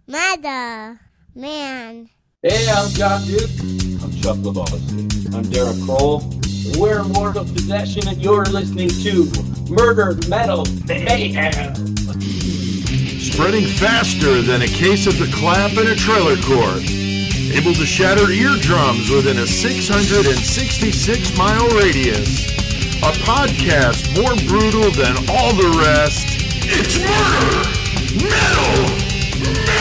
Mother, man. Hey, I'm John Duke. I'm Chuck Labossiere. I'm Derrick Kroll. We're Immortal Possession, and you're listening to Murder, Metal, Mayhem. Spreading faster than a case of the clap in a trailer court. Able to shatter eardrums within a 666-mile radius. A podcast more brutal than all the rest. It's Murder, Metal, Mayhem!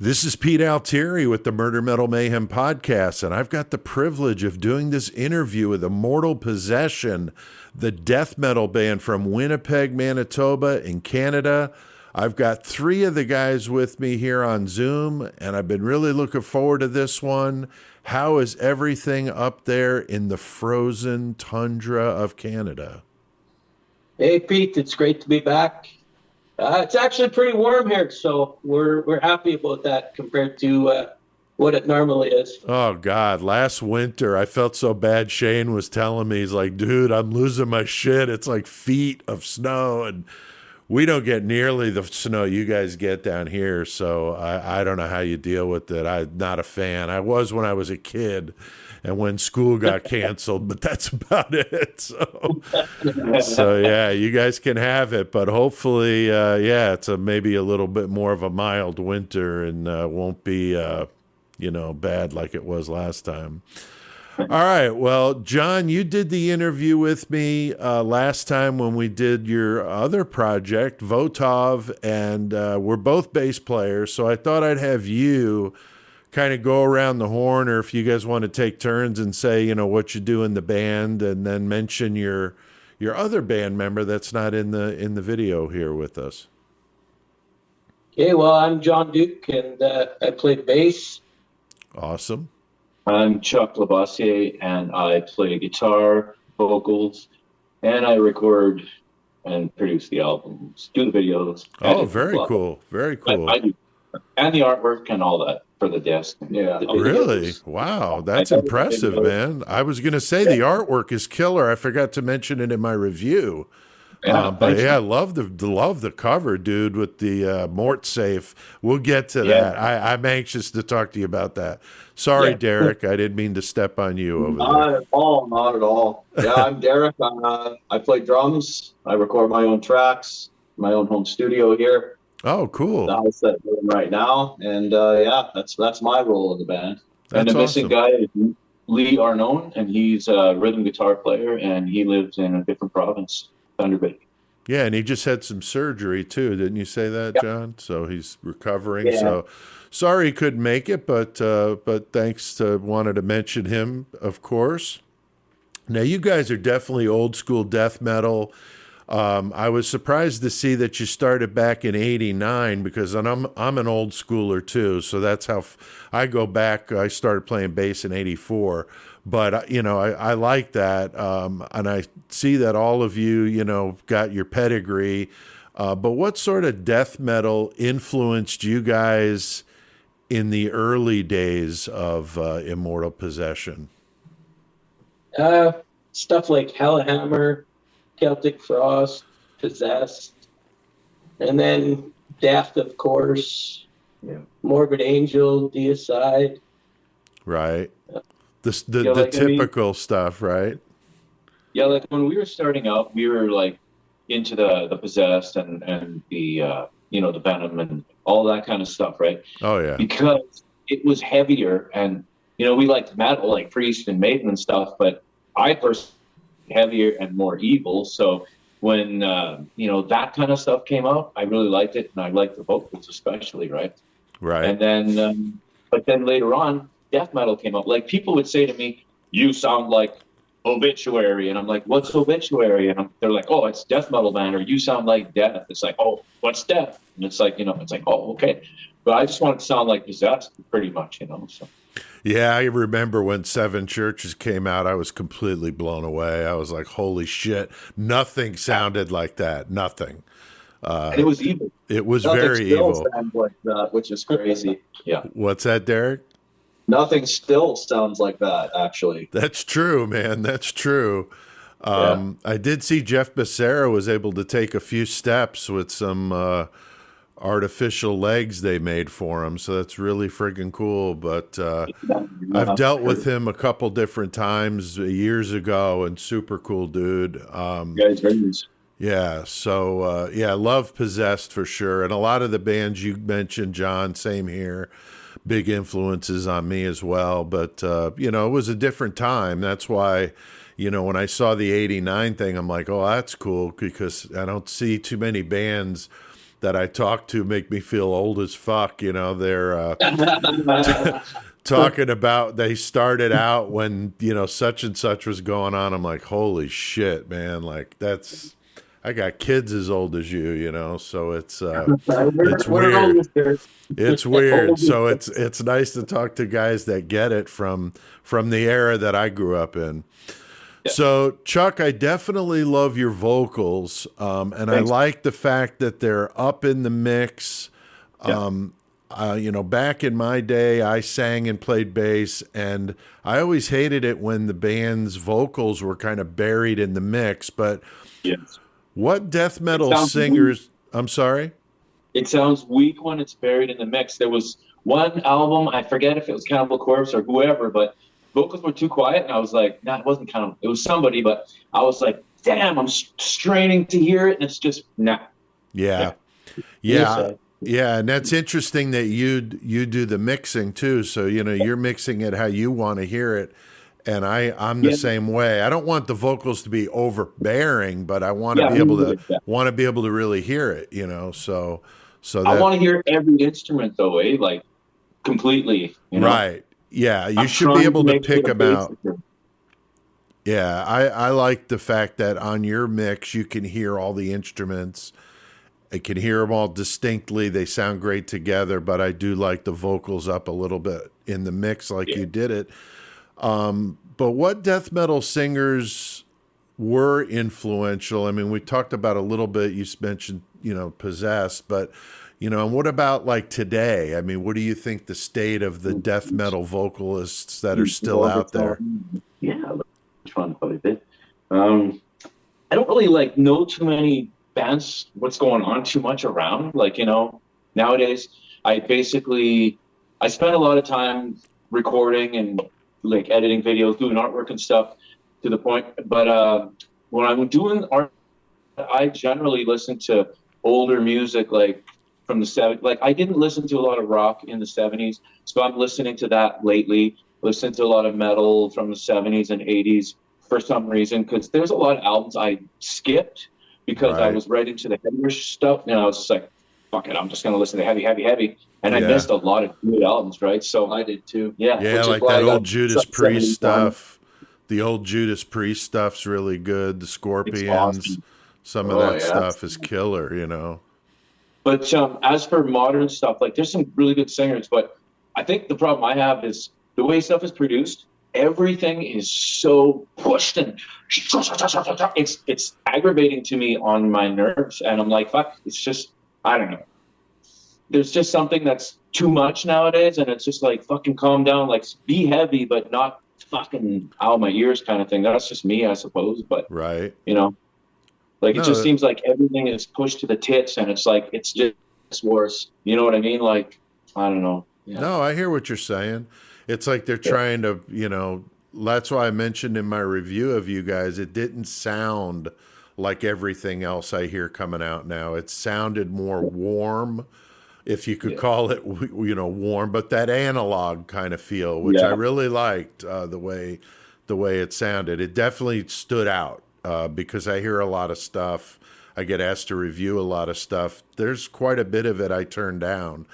This is Pete Altieri with the Murder, Metal, Mayhem podcast, and I've got the privilege of doing this interview with Immortal Possession, the death metal band from Winnipeg, Manitoba in Canada. I've got three of the guys with me here on Zoom, and I've been really looking forward to this one. How is everything up there in the frozen tundra of Canada? Hey, Pete, it's great to be back. It's actually pretty warm here, so we're happy about that compared to what it normally is. Oh, God. Last winter, I felt so bad. Shane was telling me, he's like, dude, I'm losing my shit. It's like feet of snow, and we don't get nearly the snow you guys get down here, so I don't know how you deal with it. I'm not a fan. I was when I was a kid and when school got canceled, but that's about it. So yeah, you guys can have it, but hopefully, it's maybe a little bit more of a mild winter and won't be, bad like it was last time. All right. Well, John, you did the interview with me last time when we did your other project, Votov, and we're both bass players. So I thought I'd have you kind of go around the horn, or if you guys want to take turns and say, what you do in the band, and then mention your other band member that's not in the video here with us. Okay. Well, I'm John Duke, and I play bass. Awesome. I'm Chuck Labossiere, and I play guitar, vocals, and I record and produce the albums, do the videos. Oh, very cool. Very cool. I do. And the artwork and all that for the disc. Yeah. Really? Wow. That's impressive, man. I was going to say the artwork is killer. I forgot to mention it in my review. But I love the cover, dude, with the Mort safe. We'll get to that. I'm anxious to talk to you about that. Sorry, Derrick, I didn't mean to step on you over there. Not at all. Yeah, I'm Derrick. I play drums. I record my own tracks, my own home studio here. Oh, cool. The house that I'm in right now, and that's my role in the band. And the missing guy is Lee Arnone, and he's a rhythm guitar player, and he lives in a different province. Thunder Bay. Yeah, and he just had some surgery too, didn't you say that, John? So he's recovering. Yeah. So sorry he couldn't make it, but thanks to wanted to mention him, of course. Now you guys are definitely old school death metal. I was surprised to see that you started back in '89 because I'm an old schooler too. So that's how I go back. I started playing bass in '84. But, I like that, and I see that all of you, got your pedigree. But what sort of death metal influenced you guys in the early days of Immortal Possession? Stuff like Hellhammer, Celtic Frost, Possessed, and then Death, of course, Morbid Angel, Deicide. Right. The typical stuff, right? Yeah, like when we were starting out, we were like into the Possessed and the the Venom and all that kind of stuff, right? Oh yeah. Because it was heavier, and we liked metal like Priest and Maiden and stuff, but I personally heavier and more evil. So when that kind of stuff came out, I really liked it, and I liked the vocals especially, right? Right. And then, but then later on, death metal came out. Like people would say to me, "You sound like Obituary," and I'm like, "What's Obituary?" And they're like, "Oh, it's death metal band," or "You sound like Death." It's like, "Oh, what's Death?" And it's like, it's like, "Oh, okay." But I just want to sound like Possessed, pretty much, So. Yeah, I remember when Seven Churches came out, I was completely blown away. I was like, "Holy shit!" Nothing sounded like that. Nothing. And it was evil. It was Nothing very evil. Sounds like that, which is crazy. Yeah. What's that, Derrick? Nothing still sounds like that, actually. That's true, man. That's true. I did see Jeff Becerra was able to take a few steps with some artificial legs they made for him, so that's really friggin' cool. But I've dealt with him a couple different times years ago, and super cool dude. Guys, very nice. Yeah, so love Possessed for sure, and a lot of the bands you mentioned, John, same here. Big influences on me as well, but it was a different time. That's why, when I saw the '89 thing, I'm like, oh, that's cool, because I don't see too many bands that I talk to make me feel old as fuck. They're talking about they started out when such and such was going on. I'm like, holy shit, man! Like I got kids as old as you, so it's weird. It's weird. So it's nice to talk to guys that get it from the era that I grew up in. Yeah. So Chuck, I definitely love your vocals, and thanks. I like the fact that they're up in the mix. Yeah. Back in my day, I sang and played bass, and I always hated it when the band's vocals were kind of buried in the mix. But yes. What death metal singers? I'm sorry? It sounds weak when it's buried in the mix. There was one album, I forget if it was Cannibal Corpse or whoever, but vocals were too quiet, and I was like, nah, it wasn't Cannibal. It was somebody, but I was like, damn, I'm straining to hear it, and it's just, nah. Yeah, and that's interesting that you do the mixing too, so, you're mixing it how you want to hear it. And I'm the same way. I don't want the vocals to be overbearing, but I want to be able to really hear it, So I want to hear every instrument though, like completely. Right. Yeah. You should be able to pick them out. Yeah. I like the fact that on your mix you can hear all the instruments. I can hear them all distinctly. They sound great together, but I do like the vocals up a little bit in the mix like you did it. But what death metal singers were influential? I mean, we talked about a little bit, you mentioned, Possessed, but, and what about like today? I mean, what do you think the state of the death metal vocalists that are still out there? Yeah, fun quite a bit. I don't really know too many bands, what's going on too much around. Nowadays, I spend a lot of time recording and editing videos, doing artwork and stuff to the point. But when I'm doing art, I generally listen to older music, from the 70s. I didn't listen to a lot of rock in the 70s, so I'm listening to that lately. Listen to a lot of metal from the 70s and 80s for some reason, because there's a lot of albums I skipped because I was right into the heavier stuff, and I was just like, fuck it, I'm just going to listen to heavy. And I missed a lot of good albums, right? So I did too. Yeah. Like that old Judas Priest stuff. The old Judas Priest stuff's really good. The Scorpions, awesome. Some of that stuff is killer, But as for modern stuff, there's some really good singers, but I think the problem I have is the way stuff is produced, everything is so pushed and it's aggravating to me on my nerves. And I'm like, fuck, it's just, I don't know. There's just something that's too much nowadays, and it's just fucking calm down, be heavy, but not fucking out of my ears kind of thing. That's just me, I suppose. But right, it just seems like everything is pushed to the tits, and it's just worse. You know what I mean? I don't know. Yeah. No, I hear what you're saying. It's like they're trying to, that's why I mentioned in my review of you guys, it didn't sound like everything else I hear coming out now. It sounded more warm, if you could call it, warm, but that analog kind of feel, which I really liked, the way it sounded. It definitely stood out because I hear a lot of stuff. I get asked to review a lot of stuff. There's quite a bit of it I turn down.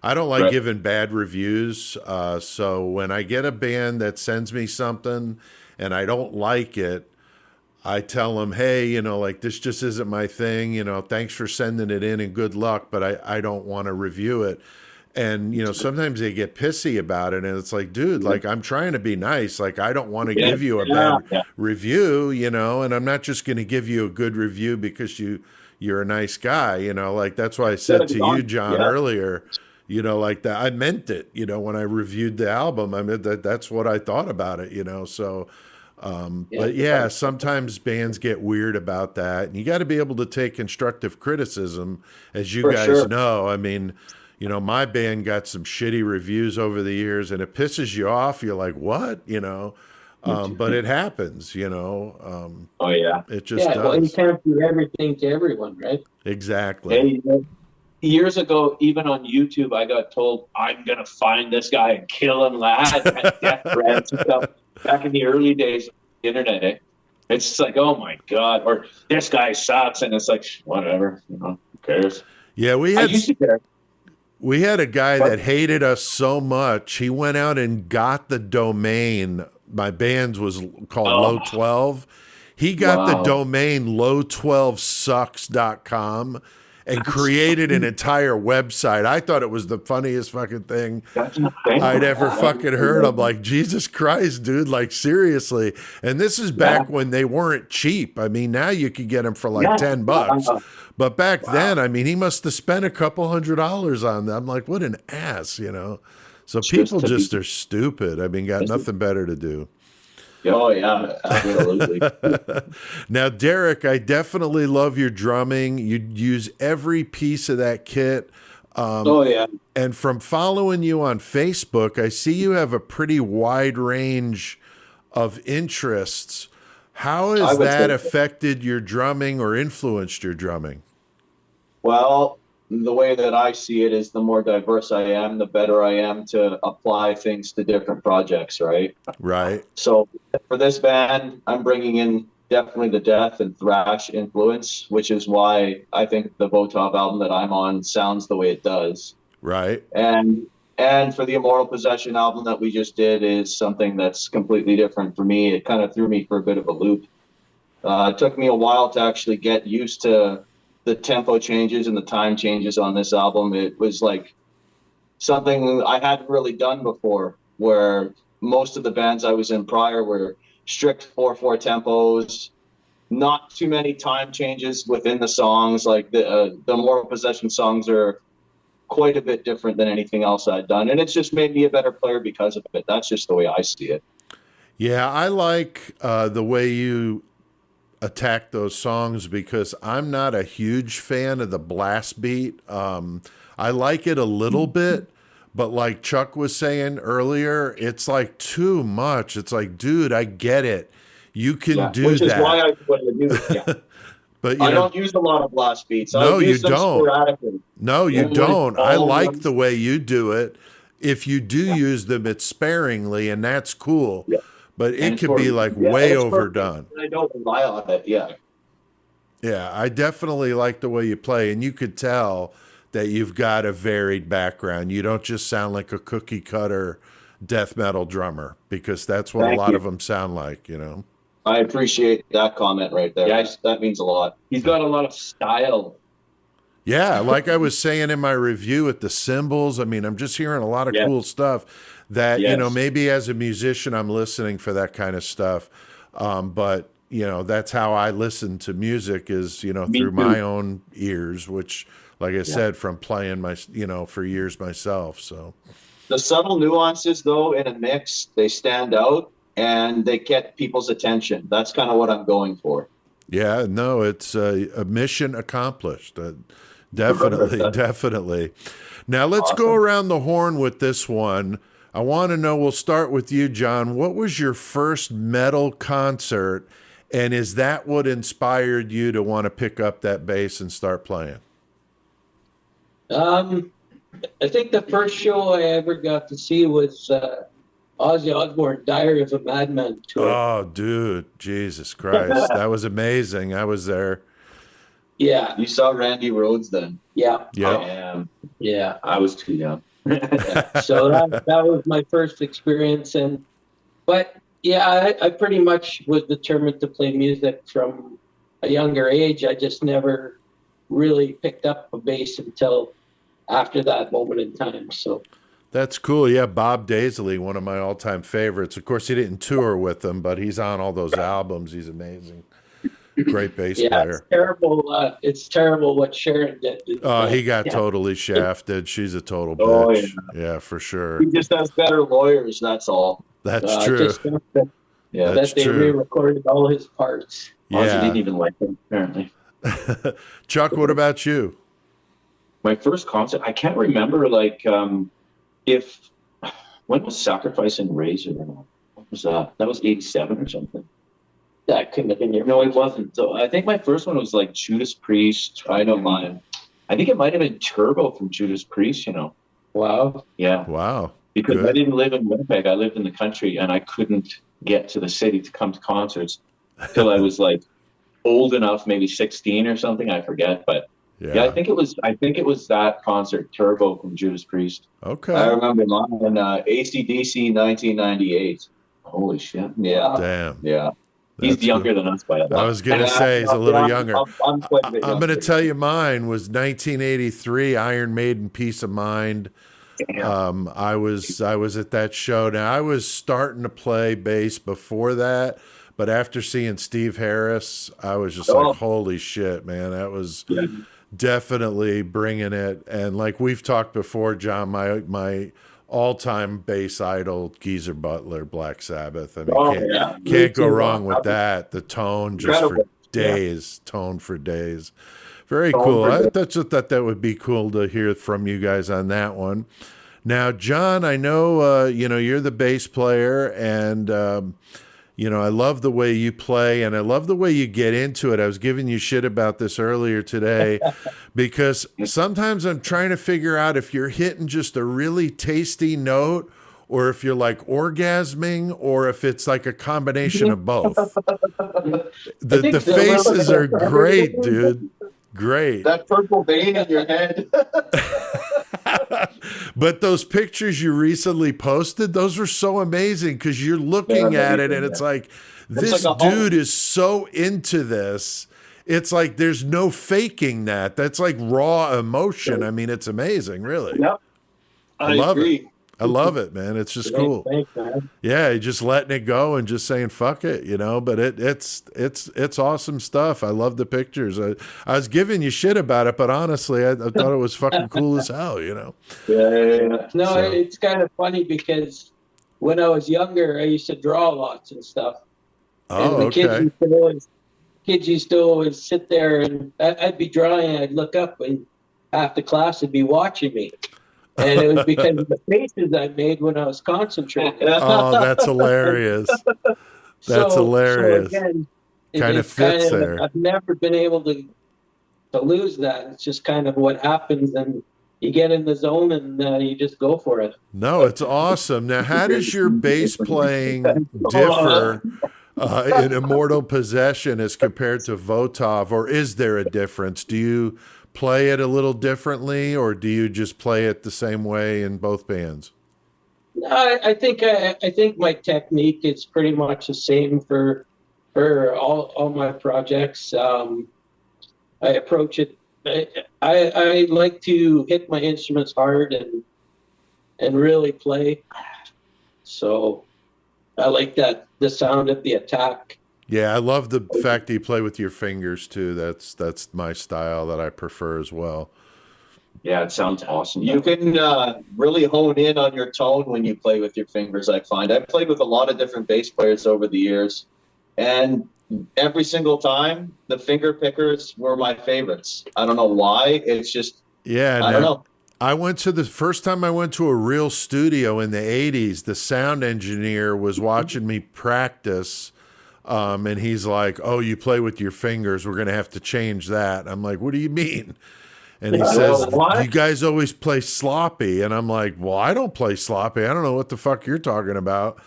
I don't like giving bad reviews. So when I get a band that sends me something and I don't like it, I tell them, hey, this just isn't my thing. Thanks for sending it in and good luck, but I don't want to review it. And, sometimes they get pissy about it. And it's like, dude, I'm trying to be nice. I don't want to give you a bad review, and I'm not just going to give you a good review because you're a nice guy. That's why I said to you, John, earlier, that I meant it, when I reviewed the album. I meant that's what I thought about it, so But yeah, sometimes bands get weird about that, and you got to be able to take constructive criticism, as you guys know. I mean, you know, my band got some shitty reviews over the years, and it pisses you off. You're like, what? You know, but it happens, you know. Oh, yeah. It just does. Well, you can't do everything to everyone, right? Exactly. Hey, years ago, even on YouTube, I got told, I'm going to find this guy and kill him, lad. And death threats and stuff. Back in the early days of the internet, eh? It's just like, oh my God, or this guy sucks. And it's like, whatever, you know, who cares? Yeah, we I used to care. We had a guy that hated us so much, he went out and got the domain. My band's was called Low 12. He got the domain low12sucks.com and created an entire website. I thought it was the funniest fucking thing I'd ever fucking heard. I'm like, Jesus Christ, dude, like seriously. And this is back when they weren't cheap. I mean, now you could get them for like $10. But back then, I mean, he must have spent a couple $100 on them. I'm like, what an ass, you know? So people just are stupid. I mean, got nothing better to do. Oh, yeah, absolutely. Now, Derrick, I definitely love your drumming. You use every piece of that kit. Oh, yeah. And from following you on Facebook, I see you have a pretty wide range of interests. How has that affected your drumming or influenced your drumming? Well, the way that I see it is the more diverse I am, the better I am to apply things to different projects, right? Right. So for this band, I'm bringing in definitely the death and thrash influence, which is why I think the Votov album that I'm on sounds the way it does. Right. And for the Immortal Possession album that we just did is something that's completely different for me. It kind of threw me for a bit of a loop. It took me a while to actually get used to the tempo changes and the time changes on this album. It was like something I hadn't really done before, where most of the bands I was in prior were strict 4/4 tempos, not too many time changes within the songs. Like the Immortal Possession songs are quite a bit different than anything else I'd done. And it's just made me a better player because of it. That's just the way I see it. Yeah, I like the way you attack those songs because I'm not a huge fan of the blast beat. I like it a little bit, but like Chuck was saying earlier, it's like too much. It's like, dude, I get it. You can do which that. Which is why I do it. Yeah. But I don't use a lot of blast beats. No, I use you them don't. sporadically. No, you don't. I like the way you do it. If you do use them, it's sparingly, and that's cool. Yeah. But it could be like way overdone. I don't rely on it. Yeah. Yeah, I definitely like the way you play, and you could tell that you've got a varied background. You don't just sound like a cookie cutter death metal drummer, because that's what a lot of them sound like, you know. I appreciate that comment right there. Yeah, that means a lot. He's got a lot of style. Yeah, like I was saying in my review at the cymbals, I mean, I'm just hearing a lot of cool stuff that, you know, maybe as a musician, I'm listening for that kind of stuff. But, you know, that's how I listen to music is, you know, through my own ears, which, like I said, from playing my, you know, for years myself. So the subtle nuances, though, in a mix, they stand out and they get people's attention. That's kind of what I'm going for. Yeah, no, it's a mission accomplished. Definitely, definitely. Now let's go around the horn with this one. I want to know, we'll start with you, John. What was your first metal concert, and is that what inspired you to want to pick up that bass and start playing? I think the first show I ever got to see was Ozzy Osbourne, Diary of a Madman tour. Oh, dude, Jesus Christ. That was amazing. I was there. Yeah. You saw Randy Rhoads then? Yeah. Yeah. Yeah. I was too young. So that was my first experience. But yeah, I pretty much was determined to play music from a younger age. I just never really picked up a bass until after that moment in time. So that's cool. Yeah, Bob Daisley, one of my all-time favorites. Of course, he didn't tour with them, but he's on all those albums. He's amazing. Great bass player. It's terrible. It's terrible what Sharon did. He got totally shafted. She's a total bitch. Yeah, for sure. He just has better lawyers, that's all. That's true. Yeah. That's that they true. re-recorded all his parts. Ozzy Yeah. didn't even like him, apparently. Chuck, what about you? My first concert, I can't remember, like, if, when was Sacrifice and Razor? What was that? That was 87 or something. That couldn't have been your. No, it wasn't. So I think my first one was like Judas Priest, I Don't Mind. I think it might have been Turbo from Judas Priest, you know. Wow. Yeah. Wow. Because I Good. didn't live in Winnipeg. I lived in the country, and I couldn't get to the city to come to concerts till I was like old enough, maybe 16 or something. I forget. But yeah, I think it was that concert, Turbo from Judas Priest. Okay. I remember mine, AC/DC 1998. Holy shit. Yeah. Damn. Yeah. He's That's younger than us by a lot. I was gonna say he's a little younger. I'm quite a bit I'm going to younger. tell you mine was 1983 Iron Maiden Peace of Mind. I was at that show. Now I was starting to play bass before that, but after seeing Steve Harris, I was just like, holy shit, man, that was definitely bringing it. And like we've talked before, John, my all-time bass idol, Geezer Butler, Black Sabbath. I mean, can't go wrong with that. The tone just for days, tone for days. Very cool. I thought that would be cool to hear from you guys on that one. Now, John, I know you're the bass player, and I love the way you play, and I love the way you get into it. I was giving you shit about this earlier today because sometimes I'm trying to figure out if you're hitting just a really tasty note or if you're like orgasming or if it's like a combination of both. The faces are great, dude. Great. That purple vein in your head. But those pictures you recently posted, those were so amazing because you're looking at it and it's like, this like a dude is so into this. It's like there's no faking that. That's like raw emotion. I mean, it's amazing, really. Yep. I love agree. it. I love it, man. It's just cool. Thanks, man. Yeah, just letting it go and just saying fuck it, But it's awesome stuff. I love the pictures. I was giving you shit about it, but honestly, I thought it was fucking cool as hell, Yeah. No, So- it's kind of funny because when I was younger, I used to draw lots and stuff. Oh, and the okay. kids used to always sit there, and I'd be drawing, and I'd look up, and half the class would be watching me. And it was because of the faces I made when I was concentrating. Oh, that's hilarious. That's hilarious. Again, Kind of it's fits there. I've never been able to lose that. It's just kind of what happens, and you get in the zone, and you just go for it. No, it's awesome. Now, how does your bass playing differ in Immortal Possession as compared to Votov, or is there a difference? Do you play it a little differently, or do you just play it the same way in both bands? I think my technique is pretty much the same for all my projects. I approach it. I like to hit my instruments hard and really play. So I like the sound of the attack. Yeah, I love the fact that you play with your fingers too. That's my style that I prefer as well. Yeah, it sounds awesome. You can really hone in on your tone when you play with your fingers, I find. I've played with a lot of different bass players over the years, and every single time, the finger pickers were my favorites. I don't know why. It's just, Yeah, I don't know. The first time I went to a real studio in the 80s, the sound engineer was watching me practice. And he's like, "Oh, you play with your fingers. We're going to have to change that." I'm like, "What do you mean?" And he says, "You guys always play sloppy." And I'm like, "Well, I don't play sloppy. I don't know what the fuck you're talking about."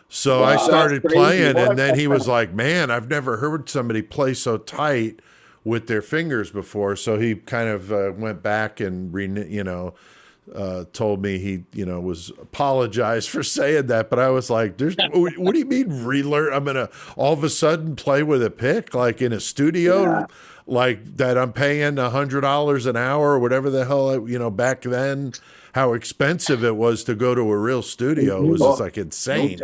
So I started playing, and then he was like, "Man, I've never heard somebody play so tight with their fingers before." So he kind of went back and told me he, was apologized for saying that. But I was like, what do you mean relearn? I'm going to all of a sudden play with a pick, like in a studio, like that I'm paying $100 an hour or whatever the hell, back then, how expensive it was to go to a real studio. It was just like insane.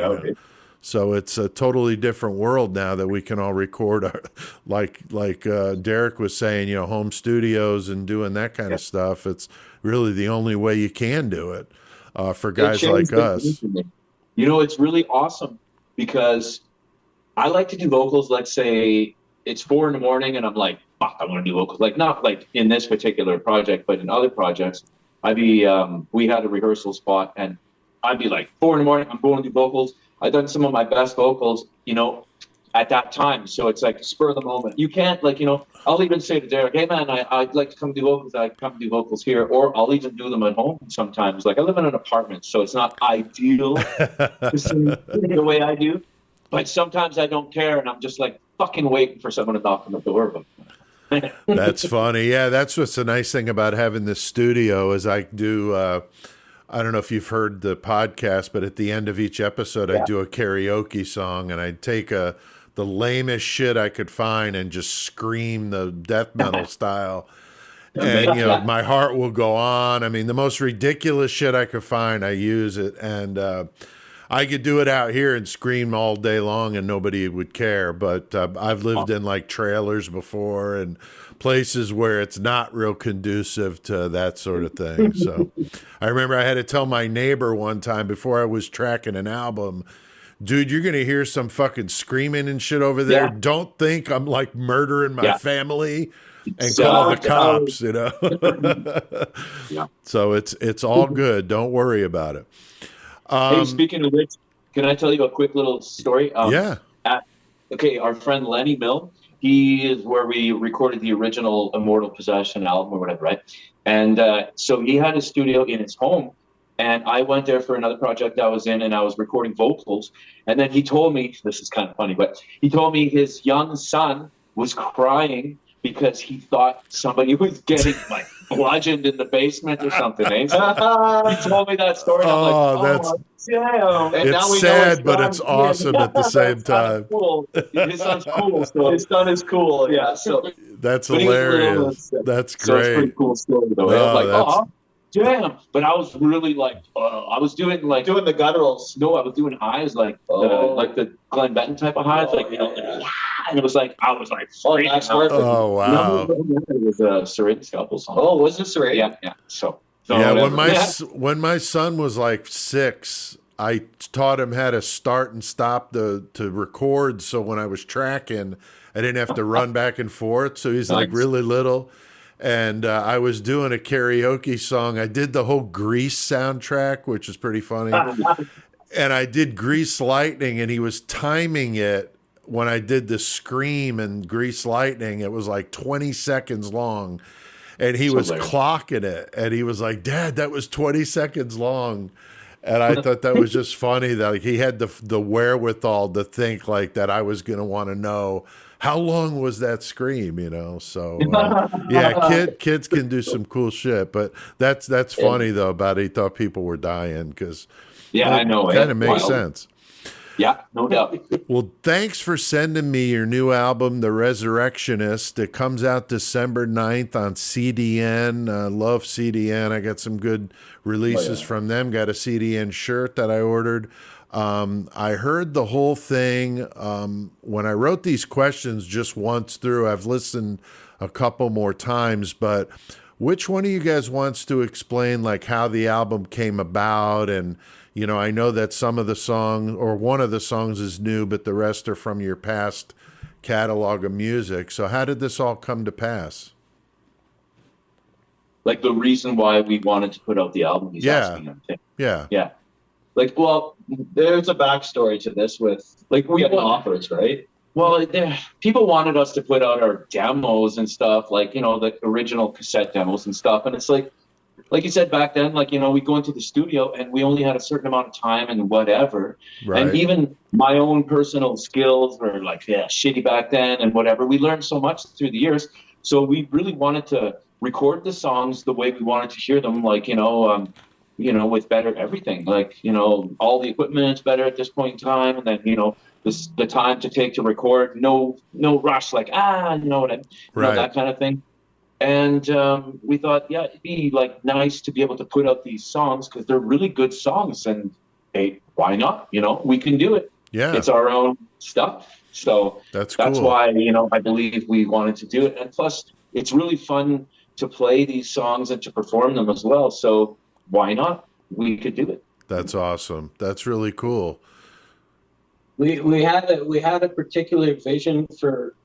So it's a totally different world now that we can all record, like Derrick was saying, home studios and doing that kind of stuff. It's really the only way you can do it for guys like us. It's really awesome because I like to do vocals. Let's say it's 4 a.m. and I'm like, fuck, I want to do vocals. Like not like in this particular project, but in other projects, I'd be, we had a rehearsal spot and I'd be like 4 a.m. I'm going to do vocals. I've done some of my best vocals, you know, at that time. So it's like spur of the moment. You can't like, you know, I'll even say to Derrick, hey man, I'd like to come do vocals. I come do vocals here, or I'll even do them at home sometimes. Like I live in an apartment, so it's not ideal to sing the way I do. But sometimes I don't care, and I'm just like fucking waiting for someone to knock on the door. That's funny. Yeah, that's what's the nice thing about having this studio is I do. I don't know if you've heard the podcast, but at the end of each episode, I do a karaoke song, and I take the lamest shit I could find and just scream the death metal style. And, you know, my heart will go on. I mean, the most ridiculous shit I could find, I use it. And I could do it out here and scream all day long and nobody would care. But I've lived in like trailers before and places where it's not real conducive to that sort of thing. So I remember I had to tell my neighbor one time before I was tracking an album, dude, you're going to hear some fucking screaming and shit over there. Yeah. Don't think I'm like murdering my Yeah. family and So- call the cops, you know? Yeah. So it's all good. Don't worry about it. Hey, speaking of which, can I tell you a quick little story? Yeah. Okay, our friend Lenny Mill, he is where we recorded the original Immortal Possession album or whatever, right? And so he had a studio in his home, and I went there for another project I was in, and I was recording vocals. And then he told me, this is kind of funny, but he told me his young son was crying because he thought somebody was getting like bludgeoned in the basement or something. Eh? He told me that story. And I'm like, Oh, damn. And now it's we know sad, his but son- it's awesome at the same His son's time. cool. His son's cool. So His son is cool. Yeah. so That's but he was little, hilarious. so- That's so it's a pretty great. cool story though. Oh, I was like, that's- oh, damn. But I was really like, I was doing like, Doing the gutturals. no, I was doing highs like the Glenn Benton type of highs, like you know, like, and it was like I was like, Oh, freaking that's out. worth it. Oh, wow. No, it was a Serrated Scalpel song. Oh, was this right? yeah. So Yeah, whatever. when my son was like 6, I taught him how to start and stop to record. So when I was tracking, I didn't have to run back and forth. So he's like Nice. really little. And I was doing a karaoke song. I did the whole Grease soundtrack, which is pretty funny. And I did Grease Lightning, and he was timing it when I did the scream and Grease Lightning. It was like 20 seconds long. And he was hilarious. clocking it. And he was like, Dad, that was 20 seconds long. And I thought that was just funny that like, he had the wherewithal to think like that I was going to want to know how long was that scream, you know? So yeah, kids can do some cool shit, but that's funny though about he thought people were dying because Yeah, I know. kind of makes Wild. sense. Yeah, no doubt. Well, thanks for sending me your new album, The Resurrectionist. It comes out December 9th on CDN. Love CDN. I got some good releases from them. Got a CDN shirt that I ordered. I heard the whole thing. When I wrote these questions just once through, I've listened a couple more times, but which one of you guys wants to explain like how the album came about? And you know, I know that some of the songs or one of the songs is new, but the rest are from your past catalog of music. So how did this all come to pass? Like the reason why we wanted to put out the album. He's asking him. Yeah. Yeah. Like, well, There's a backstory to this with like we getting want, offers, right? well, people wanted us to put out our demos and stuff, like, you know, the original cassette demos and stuff. And it's like you said back then, like, you know, we go into the studio and we only had a certain amount of time and whatever. Right. And even my own personal skills were like, shitty back then and whatever. We learned so much through the years. So we really wanted to record the songs the way we wanted to hear them, like, you know, with better everything, like, you know, all the equipment's better at this point in time. And then, you know, the time to take to record, no rush, like, you know what I mean? You know, Right. that kind of thing. And we thought, yeah, it'd be like nice to be able to put out these songs because they're really good songs. And hey, why not? You know, we can do it. Yeah. It's our own stuff. So That's that's cool. why, you know, I believe we wanted to do it. And plus, it's really fun to play these songs and to perform them as well. So why not? We could do it. That's awesome. That's really cool. we had a particular vision for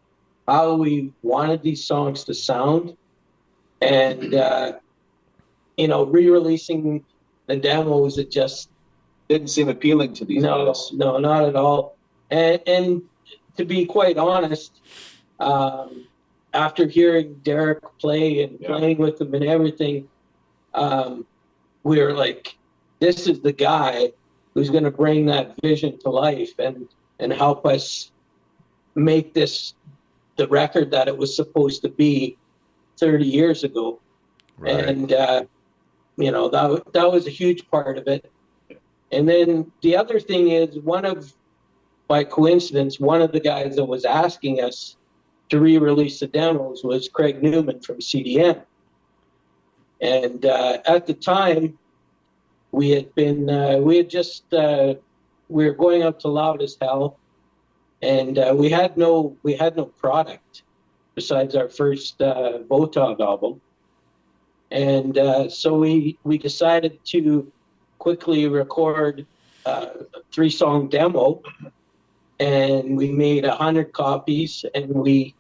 how we wanted these songs to sound, and re-releasing the demos, it just Didn't seem appealing to these guys. no, not at all. And to be quite honest, after hearing Derrick play and playing with him and everything, we were like, this is the guy who's going to bring that vision to life and help us make this the record that it was supposed to be 30 years ago. Right. And, that was a huge part of it. And then the other thing is, by coincidence, one of the guys that was asking us to re-release the demos was Craig Newman from CDM. And at the time, we were going up to Loud as Hell, and we had no product besides our first Votov album. And so we decided to quickly record a 3-song demo, and we made 100 copies, and we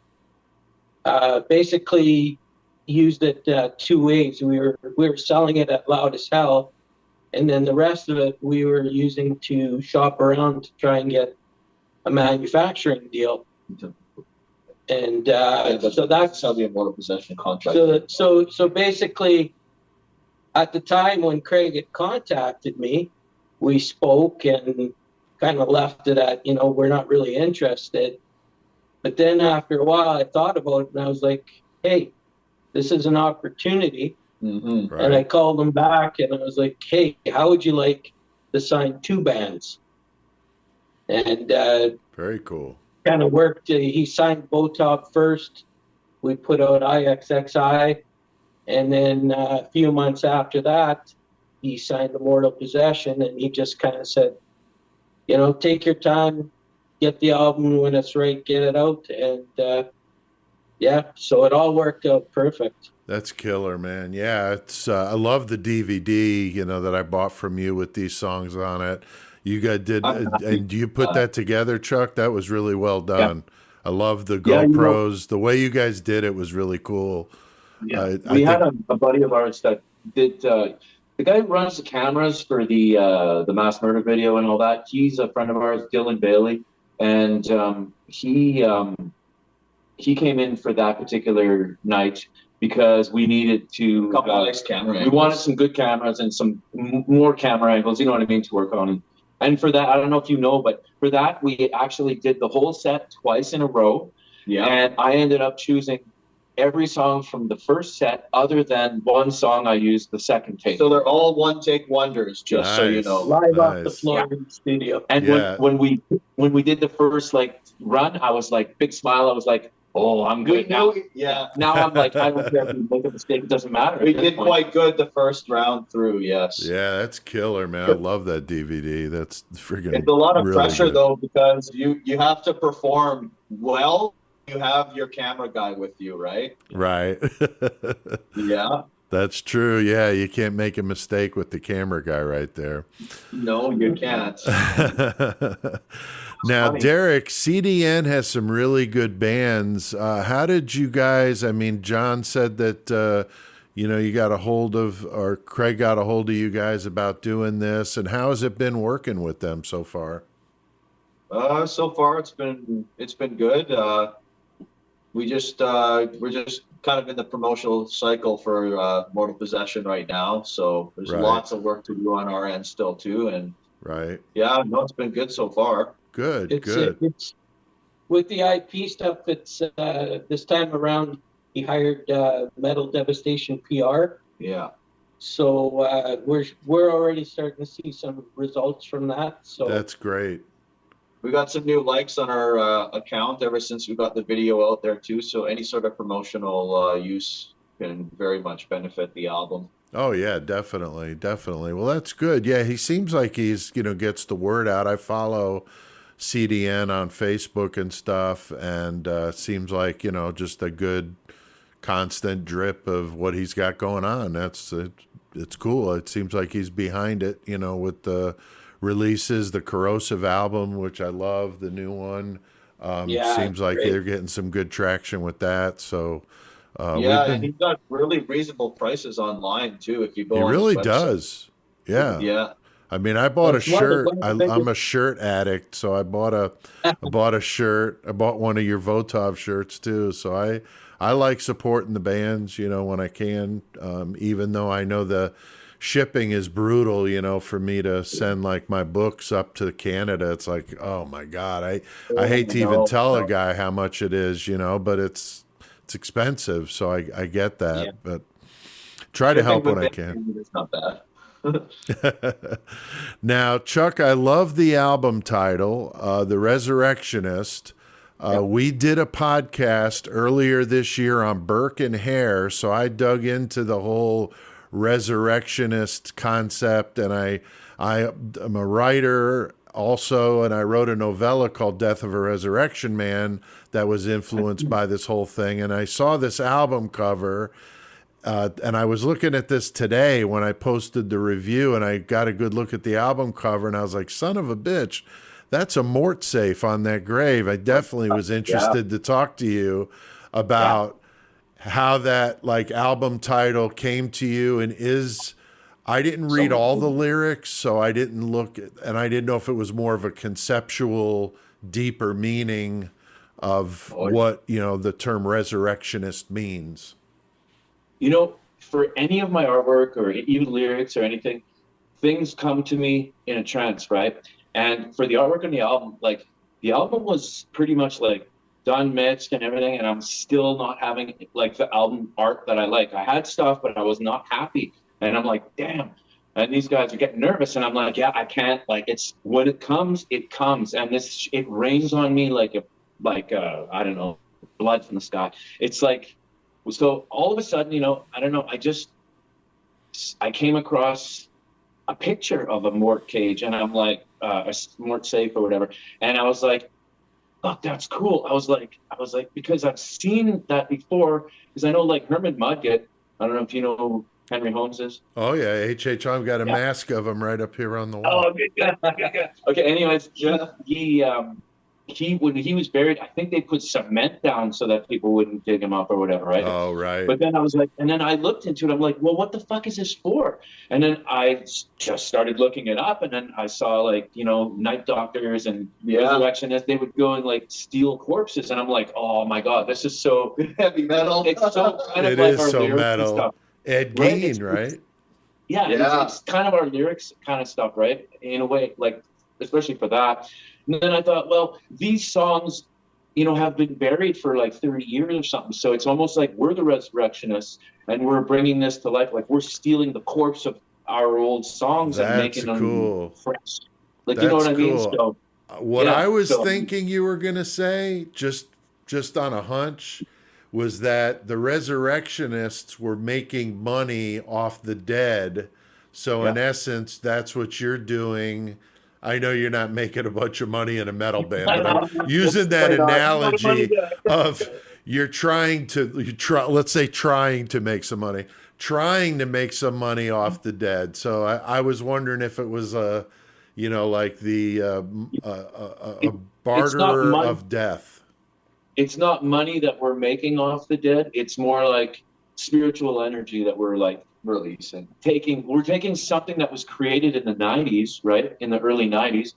basically used it 2 ways. We were selling it at Loud as Hell, and then the rest of it we were using to shop around to try and get a manufacturing deal. And so that's how the Immortal Possession contract. So basically, at the time when Craig had contacted me, we spoke and kind of left it at, we're not really interested. But then after a while, I thought about it, and I was like, hey, this is an opportunity. Mm-hmm. Right. And I called him back, and I was like, hey, how would you like to sign 2 bands? And Very cool. kind of worked. He signed Botop first. We put out IXXI. And then a few months after that, he signed Immortal Possession, and he just kind of said, take your time, get the album when it's right, get it out. And so it all worked out perfect. That's killer, man. Yeah, it's I love the DVD, that I bought from you with these songs on it. You guys did, and you put that together, Chuck. That was really well done. Yeah. I love the GoPros. The way you guys did it was really cool. Yeah, we had a buddy of ours that did. The guy who runs the cameras for the mass murder video and all that. He's a friend of ours, Dylan Bailey, and he came in for that particular night because we needed to. A couple nice camera angles. We wanted some good cameras and some more camera angles. You know what I mean, to work on. And for that, I don't know if you know, but for that, we actually did the whole set twice in a row. Yeah. And I ended up choosing every song from the first set other than one song I used the second take. So they're all one-take wonders, just so you know. Live off the floor in the studio. And when we did the first run, I was like, big smile. I was like, oh, I'm good now. Yeah. Now I'm like, I don't care if we make a mistake. It doesn't matter. We did quite good the first round through, yes. Yeah, that's killer, man. I love that DVD. That's friggin' It's a lot of really pressure, good. though, because you have to perform well. You have your camera guy with you, right? Right. Yeah. That's true. Yeah, you can't make a mistake with the camera guy right there. No, you can't. Now, funny. Derrick, CDN has some really good bands. How did you guys, John said that, you got a hold of, or Craig got a hold of you guys about doing this, and how has it been working with them so far? So far it's been good. We're just kind of in the promotional cycle for Mortal Possession right now, so there's lots of work to do on our end still too. And yeah, no, it's been good so far. Good. It's with the IP stuff. It's this time around he hired Metal Devastation PR. Yeah. So we're already starting to see some results from that. So that's great. We got some new likes on our account ever since we got the video out there too. So any sort of promotional use can very much benefit the album. Oh yeah, definitely. Well, that's good. Yeah, he seems like he's, gets the word out. I follow CDN on Facebook and stuff, and seems like, just a good constant drip of what he's got going on. It's cool. It seems like he's behind it, with the releases. The Corrosive album, which I love, the new one. Yeah, Seems like great. they're getting some good traction with that. So Yeah, and he's got really reasonable prices online too. If you he go on his really website. does. Yeah. Yeah. I mean, I bought a It's one of the- shirt. one of the I'm a shirt addict, so I bought a shirt. I bought one of your Votov shirts too. So I like supporting the bands, when I can. Even though I know the shipping is brutal, for me to send like my books up to Canada. It's like, oh my God, I hate to even tell a guy how much it is, but it's expensive. So I get that, Yeah. but try to help Shipping when I with can. Vancouver is not bad. Now, Chuck, I love the album title, The Resurrectionist. We did a podcast earlier this year on Burke and Hare, so I dug into the whole resurrectionist concept, and I am a writer also, and I wrote a novella called Death of a Resurrection Man that was influenced by this whole thing, and I saw this album cover. And I was looking at this today when I posted the review, and I got a good look at the album cover, and I was like, son of a bitch, that's a mort safe on that grave. I definitely was interested to talk to you about how that like album title came to you, and I didn't read all the lyrics, so I didn't look at, and I didn't know if it was more of a conceptual, deeper meaning of what, the term resurrectionist means. For any of my artwork or even lyrics or anything, things come to me in a trance, right? And for the artwork on the album, like the album was pretty much like done, mixed and everything, and I'm still not having like the album art that I like. I had stuff, but I was not happy. And I'm like, damn. And these guys are getting nervous, and I'm like, yeah, I can't. Like, it's when it comes, and it rains on me like I don't know, blood from the sky. It's like. So all of a sudden, I don't know, I came across a picture of a mort cage, and I'm like, a mort safe or whatever. And I was like, look, that's cool. I was like, because I've seen that before, because I know like Herman Mudgett, I don't know if you know who Henry Holmes is. Oh yeah. H.H. I've got a mask of him right up here on the wall. Oh, good. Okay. Anyways, when he was buried, I think they put cement down so that people wouldn't dig him up or whatever, right? Oh, right. But then I was like, and then I looked into it. I'm like, well, what the fuck is this for? And then I just started looking it up, and then I saw like, night doctors and resurrectionists. They would go and like steal corpses, and I'm like, oh my God, this is so Heavy metal. It's so kind of It like is our so lyrics metal. and stuff. Ed Right? Gein, right? Yeah. It's kind of our lyrics kind of stuff, right? In a way, like, especially for that. And then I thought, well, these songs, have been buried for like 30 years or something. So it's almost like we're the resurrectionists, and we're bringing this to life. Like we're stealing the corpse of our old songs and making them fresh. Like, you know what I mean? So what I was thinking you were going to say, just on a hunch, was that the resurrectionists were making money off the dead. So in essence, that's what you're doing. I know you're not making a bunch of money in a metal band, but I'm using that analogy of you're trying to make some money, trying to make some money off the dead. So I was wondering if it was a barter of death. It's not money that we're making off the dead. It's more like spiritual energy that we're like releasing. We're taking something that was created in the 90s, right? In the early 90s,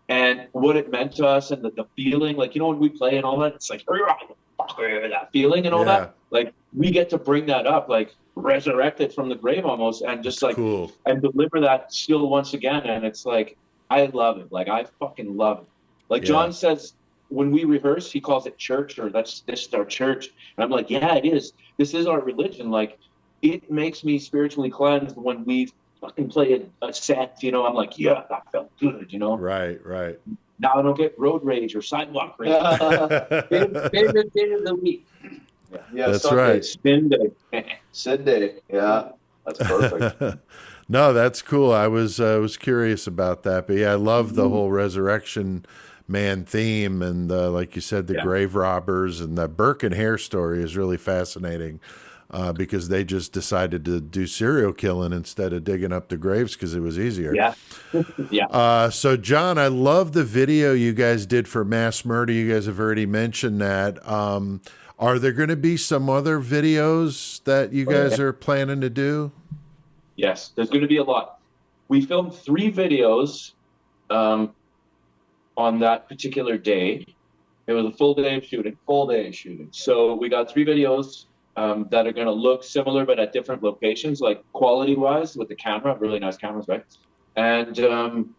and what it meant to us, and the feeling, like, when we play and all that, it's like that feeling and all that. Like we get to bring that up, like resurrect it from the grave almost, and just like cool. And deliver that still once again. And it's like, I love it. Like I fucking love it. Like John says, when we rehearse, he calls it church, or this is our church. And I'm like, yeah, it is. This is our religion. Like, it makes me spiritually cleansed when we fucking play a set, I'm like, yeah, that felt good, Right. Now I don't get road rage or sidewalk rage. Favorite day of the week. Yeah, that's Sunday. right. Spin day. Sunday. Yeah, that's perfect. No, that's cool. I was curious about that, but yeah, I love the whole Resurrection Man theme, and like you said, the grave robbers, and the Burke and Hare story is really fascinating. because they just decided to do serial killing instead of digging up the graves because it was easier. Yeah. Yeah. So, John, I love the video you guys did for Mass Murder. You guys have already mentioned that. Are there going to be some other videos that you guys are planning to do? Yes, there's going to be a lot. We filmed 3 videos on that particular day. It was a full day of shooting. Full day shooting. So we got 3 videos that are going to look similar, but at different locations, like quality-wise with the camera, really nice cameras, right? And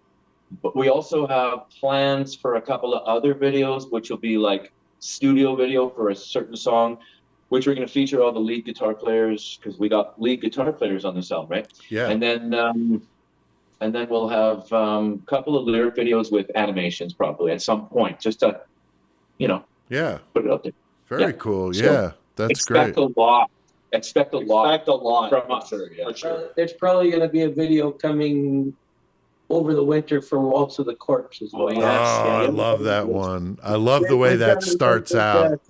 but we also have plans for a couple of other videos, which will be like studio video for a certain song, which we're going to feature all the lead guitar players because we got lead guitar players on this album, right? Yeah. And then we'll have a couple of lyric videos with animations probably at some point, just to, Yeah. put it out there. Very cool. So, Yeah. That's great. Expect a lot. Expect a lot from for us. sure. Yeah. For sure. There's probably going to be a video coming over the winter for Waltz of the Corpse as well. Oh, Oh, yeah. I love that one. I love the way that starts out.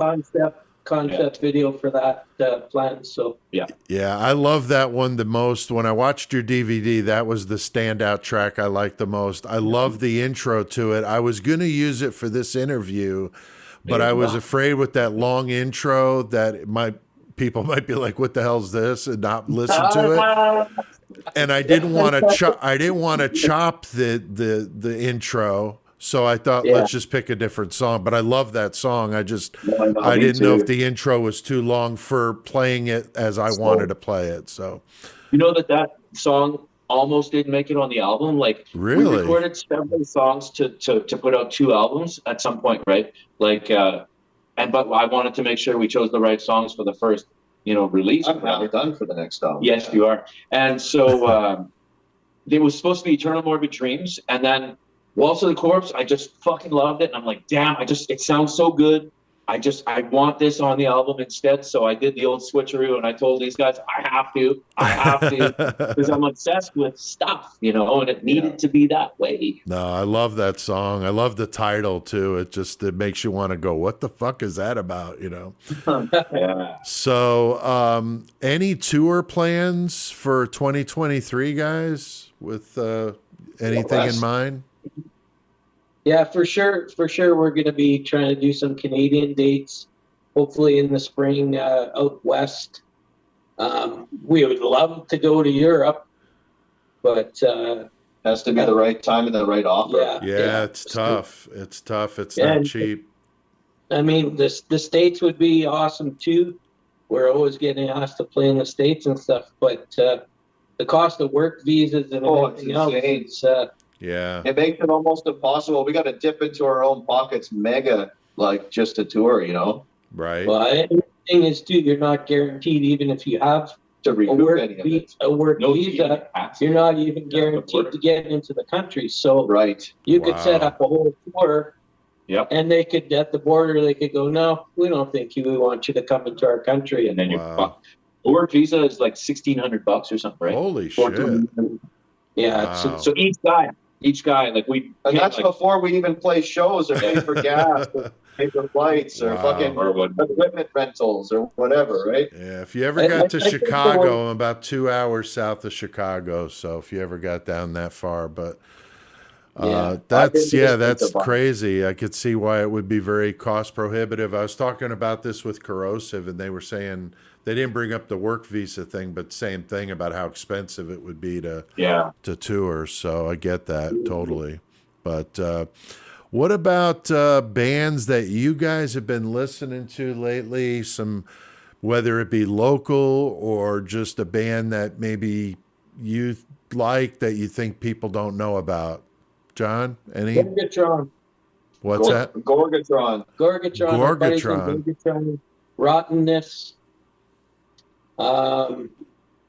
Concept video for that plan. So Yeah, I love that one the most. When I watched your DVD, that was the standout track I liked the most. I love the intro to it. I was going to use it for this interview, but I was afraid with that long intro that people might be like, "What the hell's this?" and not listen to it. And I didn't want to chop the intro. So I thought, let's just pick a different song. But I love that song. I didn't know if the intro was too long for playing it as I wanted to play it. So, You know that song almost didn't make it on the album. Like, Really? we recorded several songs to put out 2 albums at some point, right? Like, but I wanted to make sure we chose the right songs for the first, release. I'm not done for the next album. Yes, you are. And so it was supposed to be Eternal Morbid Dreams, and then Waltz of the Corpse. I just fucking loved it, and I'm like, damn, it sounds so good. I want this on the album instead. So I did the old switcheroo, and I told these guys, I have to, because I'm obsessed with stuff, and it needed to be that way. no, I love that song. I love the title too. It makes you want to go, what the fuck is that about? Yeah. So, any tour plans for 2023, guys, with anything in mind? yeah, for sure, we're going to be trying to do some Canadian dates, hopefully in the spring out west. We would love to go to Europe, but Has to be the right time and the right offer. Yeah, it's tough. It's tough. It's not cheap. I mean, the States would be awesome too. We're always getting asked to play in the States and stuff, but the cost of work visas and everything else, Yeah. It makes it almost impossible. We got to dip into our own pockets mega, like just to tour, Right. well, the thing is too, you're not guaranteed, even if you have to a recoup work, any of it. No visa, you're not even guaranteed to get into the country. So Right. you could set Wow. up a whole tour, Yep. and they could, at the border, they could go, no, we don't think we want you to come into our country. And then you're Wow. fucked. The work visa is like $1,600 or something, right? Holy shit. Yeah, Wow. So each guy, like we. And can't, that's like, before we even play shows or pay for gas or pay for flights or Wow. fucking Or what- equipment rentals or whatever, right? Yeah, if you ever I got to think the Chicago, I'm about 2 hours south of Chicago. So if you ever got down that far, but that's crazy. I could see why it would be very cost prohibitive. I was talking about this with Corrosive, and they were saying they didn't bring up the work visa thing, but same thing about how expensive it would be to tour. So I get that totally. But what about bands that you guys have been listening to lately? Whether it be local or just a band that maybe you like that you think people don't know about. John, any? Gorgatron. What's that? Gorgatron. Gorgatron. Rottenness.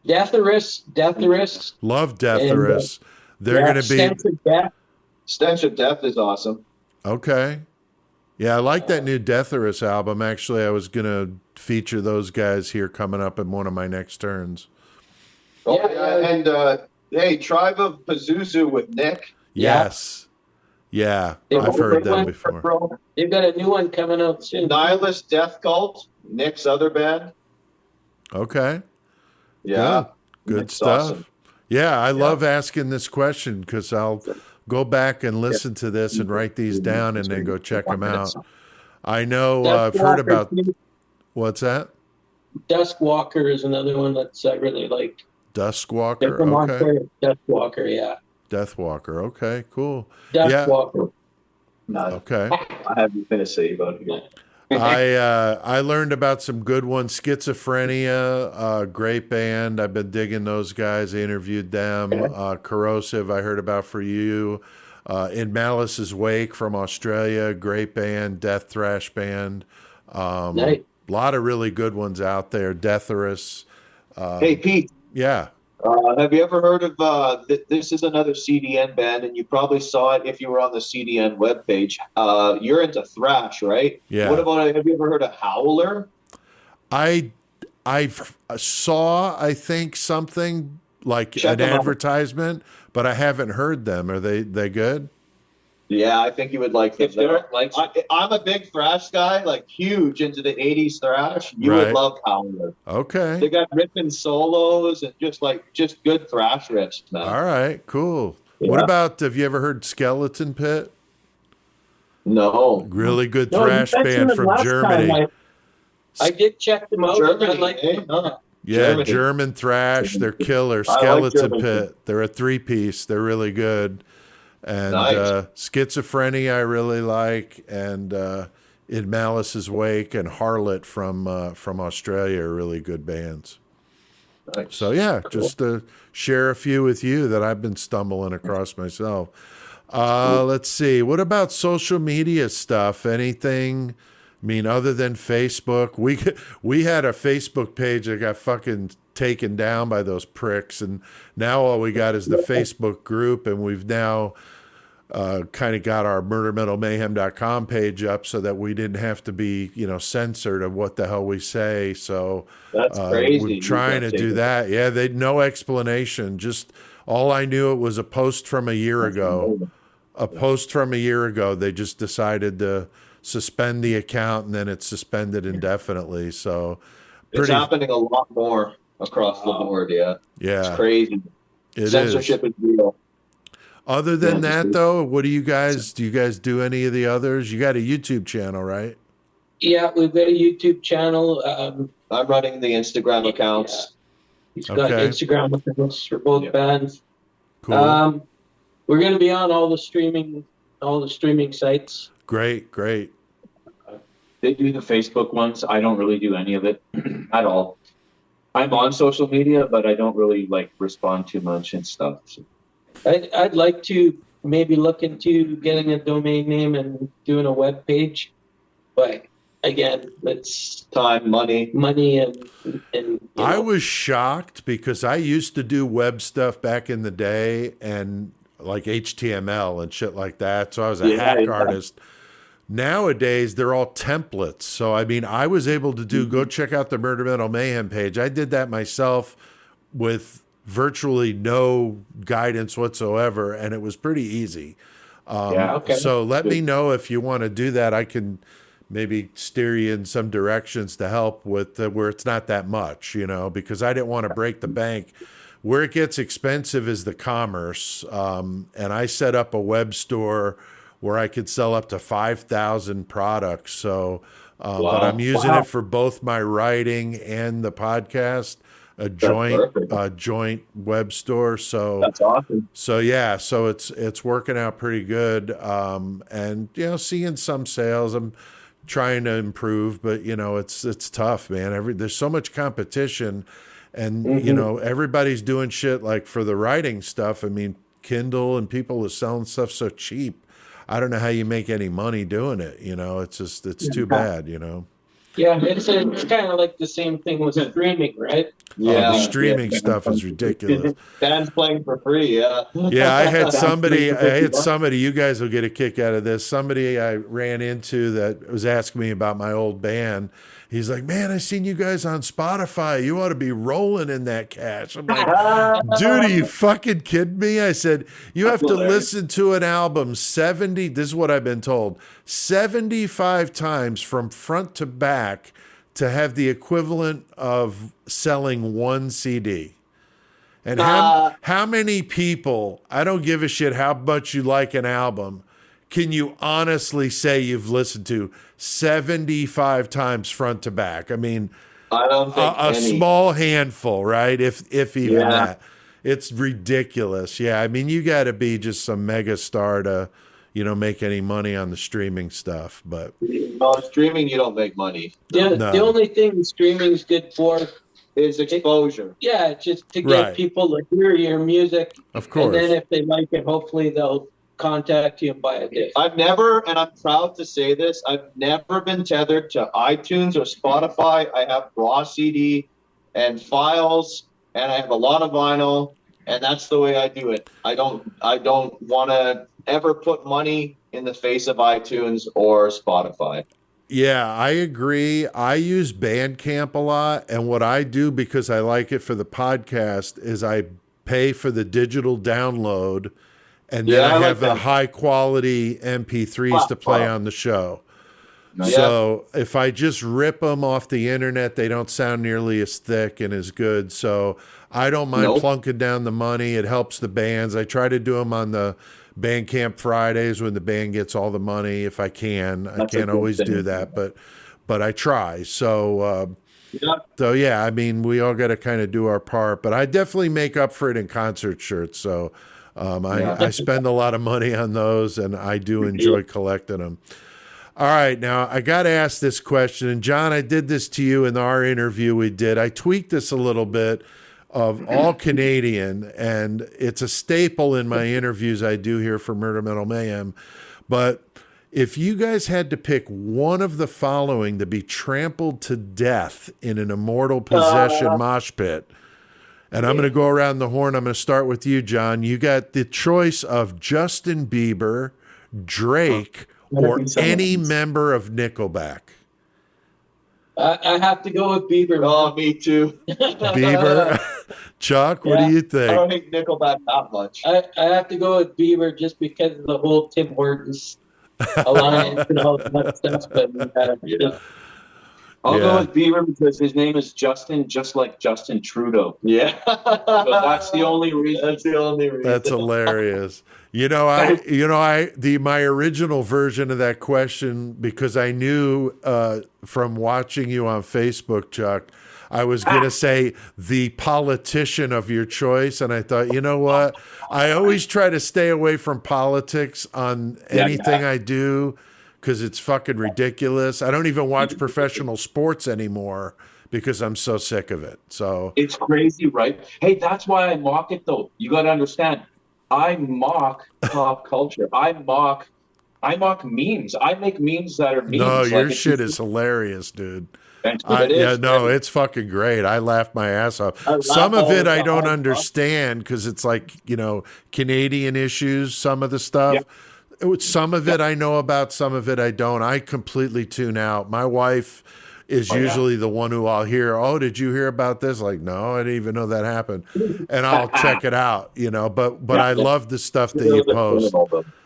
Deatherist. Love Deatherist. They're going to be Stench of Death. Stench of Death is awesome. okay. Yeah, I like that new Deatherist album. Actually, I was going to feature those guys here coming up in one of my next turns. Oh, Yeah. And hey, Tribe of Pazuzu with Nick. Yes. Yeah, I've heard them before. They've got a new one coming out soon. Nihilist Death Cult, Nick's other band. Okay. Yeah. Good It's stuff. awesome. Yeah, I love asking this question because I'll go back and listen to this and write these down and then go check them out. I know I've heard about what's that? Dusk Walker is another one that's I really like. They're Duskwalker. from Okay. Ontario. Dusk Walker, yeah. Deathwalker. Okay, cool. Dusk Yeah. Walker. Okay. I have nothing to say about it. I learned about some good ones. Schizophrenia, great band. I've been digging those guys. I interviewed them. Corrosive, I heard about for you. In Malice's Wake from Australia, great band. Death thrash band. Nice. A lot of really good ones out there. Deatherus. Hey, Pete. Yeah. Have you ever heard of this is another CDN band, and you probably saw it if you were on the CDN webpage. You're into thrash, right? Yeah. What about, have you ever heard of Howler? I saw, I think, something like Check an them out. advertisement, but I haven't heard them. Are they good? Yeah, I think you would like them. If Derek likes I'm a big thrash guy, like huge into the 80s thrash. You Right. would love Howler. They Okay. got ripping solos and just good thrash riffs, man. All right. Cool. Yeah. What about, have you ever heard Skeleton Pit? No. Really good No, you thrash mentioned band them from last Germany. time. I did check them out. Germany, I like eh? them. Huh. Yeah, Germany. German thrash. They're killer. I like Skeleton German. Pit. They're a 3-piece. They're really good. And Nice. Schizophrenia I really like. And In Malice's Wake and Harlot from Australia are really good bands. Nice. So yeah, just to share a few with you that I've been stumbling across myself. Let's see. What about social media stuff? Anything? I mean, other than Facebook, we had a Facebook page that got fucking taken down by those pricks, and now all we got is the Facebook group, and we've now kind of got our murdermetalmayhem.com page up so that we didn't have to be, censored of what the hell we say. So That's crazy. we're trying to do that. Yeah, they no explanation. Just all I knew it was a post from a year ago. A post from a year ago. They just decided to suspend the account, and then it's suspended indefinitely. So It's happening a lot more across the board, yeah. Yeah, It's crazy. it Censorship is real. Other than that, though, what do you guys do? Any of the others? You got a YouTube channel, right? Yeah, we've got a YouTube channel. I'm running the Instagram accounts. He's got Okay. Instagram accounts for both Yeah. bands. Cool. We're going to be on all the streaming sites. Great. They do the Facebook ones. I don't really do any of it at all. I'm on social media, but I don't really respond too much and stuff. So. I'd like to maybe look into getting a domain name and doing a web page, but again, it's Time, money. and I was shocked because I used to do web stuff back in the day and like HTML and shit like that. So I was a hack artist. Nowadays, they're all templates. So, I mean, I was able to go check out the Murder Metal Mayhem page. I did that myself with virtually no guidance whatsoever, and it was pretty easy. okay. So let me know if you want to do that. I can maybe steer you in some directions to help with where it's not that much, because I didn't want to break the bank. Where it gets expensive is the commerce. And I set up a web store where I could sell up to 5,000 products. So, but I'm using it for both my writing and the podcast, a joint web store. So That's awesome. So yeah, so it's working out pretty good. And seeing some sales. I'm trying to improve, but it's tough, man. There's so much competition, and everybody's doing shit like for the writing stuff. I mean, Kindle and people are selling stuff so cheap. I don't know how you make any money doing it. It's too bad. yeah, it's kind of like the same thing with streaming, right? Yeah, the streaming stuff is ridiculous. Band's playing for free, yeah. Yeah, I had somebody, you guys will get a kick out of this. Somebody I ran into that was asking me about my old band. He's like, man, I seen you guys on Spotify. You ought to be rolling in that cash. I'm like, dude, are you fucking kidding me? I said, you have to listen to an album this is what I've been told, 75 times from front to back to have the equivalent of selling one CD? And how many people, I don't give a shit how much you like an album, can you honestly say you've listened to 75 times front to back? I mean, I don't think a small handful, right? If even Yeah. that. It's ridiculous. Yeah, I mean, you got to be just some mega star to, make any money on the streaming stuff. But streaming, you don't make money. The No. only thing streaming's good for, It's exposure. just to get Right. people to hear your music. of course, And then if they like it, hopefully they'll contact you and buy a disc. I've never, and I'm proud to say this, I've never been tethered to iTunes or Spotify. I have raw CD and files, and I have a lot of vinyl, and that's the way I do it. I don't want to ever put money in the face of iTunes or Spotify. yeah, I agree. I use Bandcamp a lot, and what I do because I like it for the podcast is I pay for the digital download, and then Yeah, I I like have the that. high quality MP3s to play on the show. Yeah. So if I just rip them off the internet, they don't sound nearly as thick and as good. So I don't mind Nope. plunking down the money. It helps the bands. I try to do them on the Bandcamp Fridays when the band gets all the money if I can. I That's a can't good always thing. do that, but I try. So Yeah. yeah, I mean, we all got to kind of do our part, but I definitely make up for it in concert shirts. So I spend a lot of money on those, and I do enjoy collecting them. All right, now I got to ask this question, and John, I did this to you in our interview we did. I tweaked this a little bit of all Canadian, and it's a staple in my interviews I do here for Murder Metal Mayhem. But if you guys had to pick one of the following to be trampled to death in an Immortal Possession mosh pit, and I'm going to go around the horn. I'm going to start with you, John. You got the choice of Justin Bieber, Drake, or any member of Nickelback. I have to go with Bieber. Oh, me too. Bieber, Chuck, what do you I think? don't think Nickelback that much. I have to go with Bieber just because of the whole Tim Hortons alliance and all that stuff. But I'll Yeah. go with Bieber because his name is Justin, just like Justin Trudeau. Yeah. So that's the only reason. That's the only reason. That's hilarious. My original version of that question, because I knew from watching you on Facebook, Chuck, I was going to say the politician of your choice. And I thought, you know what? I always try to stay away from politics on anything I do because it's fucking ridiculous. I don't even watch professional sports anymore because I'm so sick of it. So It's crazy, right? Hey, that's why I mock it, though. You got to understand. I mock pop culture. I mock memes. I make memes that are memes. no, Like, your it's shit just- is hilarious, dude. Thanks. It's fucking great. I laughed my ass off. laugh Some of all it the I don't time. understand because it's like, Canadian issues, some of the stuff. Some of it I know about, some of it I don't. I completely tune out. My wife is usually the one who I'll hear, oh, did you hear about this? Like, no, I didn't even know that happened. And I'll check it out, but I love the stuff that you post.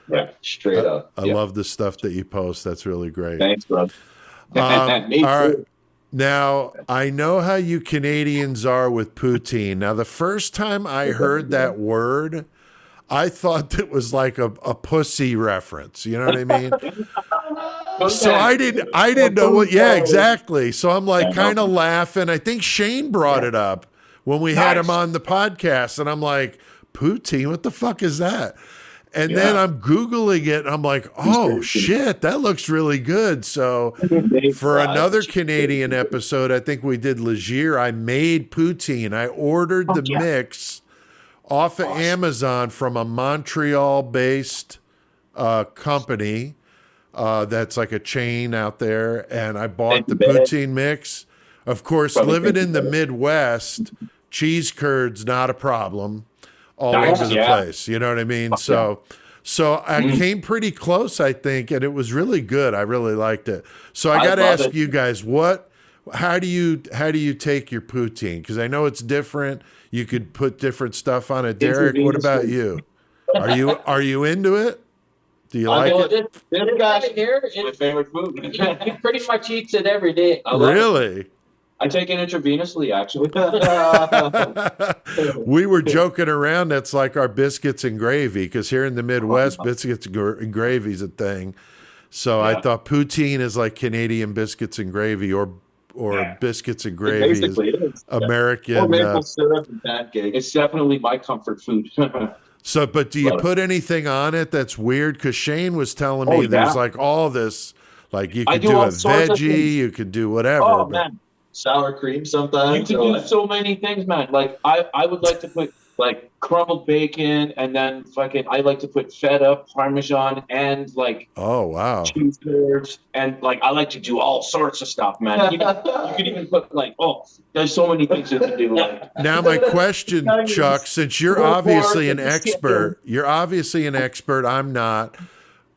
Yeah, straight up. I love the stuff that you post. That's really great. Thanks, bro. Me all right. Now, I know how you Canadians are with poutine. Now, the first time I heard that word, I thought it was like a pussy reference. You know what I mean? So I didn't know what. Yeah, exactly. So I'm like kind of laughing. I think Shane brought it up when we had him on the podcast, and I'm like, poutine, what the fuck is that? And then I'm Googling it, and I'm like, oh, shit, that looks really good. So for another Canadian episode, I think we did Leger, I made poutine. I ordered the mix off of Amazon from a Montreal-based company that's like a chain out there, and I bought the poutine mix. Of course, living in the Midwest, cheese curds, not a problem. All over the place. You know what I mean? So I came pretty close, I think, and it was really good. I really liked it. So I got to ask you guys, how do you take your poutine? Because I know it's different. You could put different stuff on it. Derrick, what about you? Are you into it? Do you I like know it? This This guy guy here, My favorite food. he pretty much eats it every day. I love it. Really? I take it intravenously, actually. We were joking around. That's like our biscuits and gravy, because here in the Midwest, Oh, biscuits and gravy's a thing. So I Yeah. thought poutine is like Canadian biscuits and gravy, or Yeah. biscuits and gravy is Basically, it is. Or American. maple syrup and pancakes. It's definitely my comfort food. So, but do you Love it. put anything on it that's weird? Because Shane was telling me Oh, there's yeah. like all this, like you I could do do all a sorts of veggie, things. you could do whatever. Oh but- man, Sour cream you sometimes. can or do what? so many things, man. Like I would like to put like crumbled bacon, and then I like to put feta, parmesan, and like Oh wow! cheese curds, and like I like to do all sorts of stuff, man. You could even put like, there's so many things you can do. Like Now my question, Chuck, since you're obviously an expert, I'm not.